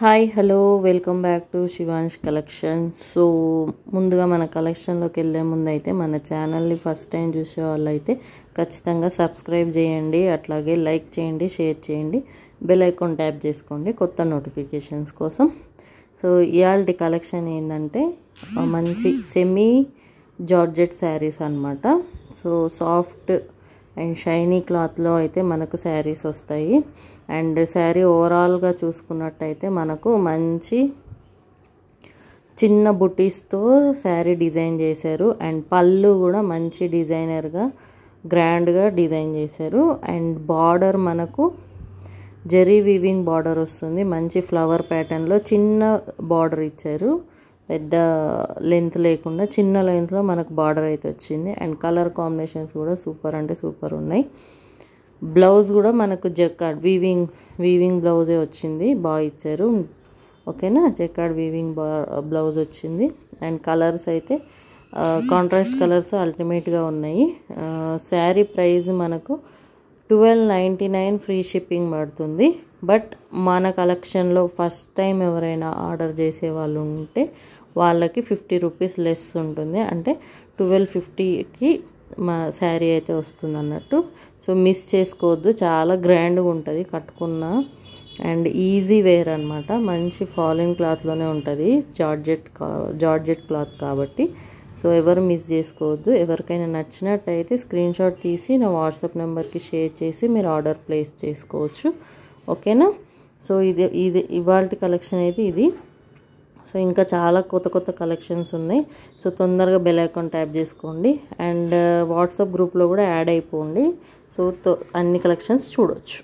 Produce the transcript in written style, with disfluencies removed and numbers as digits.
Hi hello welcome back to Shivansh collections. So ముందుగా మన కలెక్షన్లోకి వెళ్ళే ముందు అయితే మన ఛానల్ని ఫస్ట్ టైం చూసే వాళ్ళు అయితే ఖచ్చితంగా సబ్స్క్రైబ్ చేయండి, అట్లాగే లైక్ చేయండి, షేర్ చేయండి, బెల్ ఐకాన్ ట్యాప్ చేసుకోండి కొత్త నోటిఫికేషన్స్ కోసం. సో ఇవాల్టి కలెక్షన్ ఏంటంటే మంచి సెమీ జార్జెట్ శారీస్ అన్నమాట. సో సాఫ్ట్ అండ్ షైనీ క్లాత్లో అయితే మనకు శారీస్ వస్తాయి. అండ్ శారీ ఓవరాల్గా చూసుకున్నట్టయితే మనకు మంచి చిన్న బుటీస్తో శారీ డిజైన్ చేశారు. అండ్ పళ్ళు కూడా మంచి డిజైనర్గా గ్రాండ్గా డిజైన్ చేశారు. అండ్ బార్డర్ మనకు జరీ వీవింగ్ బార్డర్ వస్తుంది, మంచి ఫ్లవర్ ప్యాటర్న్లో చిన్న బార్డర్ ఇచ్చారు, పెద్ద లెంత్ లేకుండా చిన్న లెంత్లో మనకు బార్డర్ అయితే వచ్చింది. అండ్ కలర్ కాంబినేషన్స్ కూడా సూపర్ అంటే సూపర్ ఉన్నాయి. బ్లౌజ్ కూడా మనకు జెకార్డ్ వీవింగ్ బ్లౌజే వచ్చింది, బాగా ఇచ్చారు. ఓకేనా, జెకార్డ్ వీవింగ్ బ్లౌజ్ వచ్చింది. అండ్ కలర్స్ అయితే కాంట్రాస్ట్ కలర్స్ అల్టిమేట్గా ఉన్నాయి. శారీ ప్రైస్ మనకు 1299 ఫ్రీ షిప్పింగ్ పడుతుంది. బట్ మన కలెక్షన్లో ఫస్ట్ టైం ఎవరైనా ఆర్డర్ చేసే వాళ్ళు ఉంటే వాళ్ళకి 50 రూపీస్ లెస్ ఉంటుంది, అంటే 1250కి మా శారీ అయితే వస్తుంది అన్నట్టు. సో మిస్ చేసుకోవద్దు, చాలా గ్రాండ్గా ఉంటుంది కట్టుకున్న. అండ్ ఈజీ వేర్ అనమాట, మంచి ఫాలిన్ క్లాత్లోనే ఉంటుంది, జార్జెట్ క్లాత్ కాబట్టి. సో ఎవరు మిస్ చేసుకోవద్దు. ఎవరికైనా నచ్చినట్టయితే స్క్రీన్ షాట్ తీసి నా వాట్సాప్ నెంబర్కి షేర్ చేసి మీరు ఆర్డర్ ప్లేస్ చేసుకోవచ్చు. ఓకేనా. సో ఇది ఇవాల్టి కలెక్షన్ అయితే ఇది. సో ఇంకా చాలా కొత్త కలెక్షన్స్ ఉన్నాయి. సో తొందరగా బెల్ ఐకాన్ ట్యాప్ చేసుకోండి. అండ్ వాట్సాప్ గ్రూప్లో కూడా యాడ్ అయిపోండి. సో అన్ని కలెక్షన్స్ చూడవచ్చు.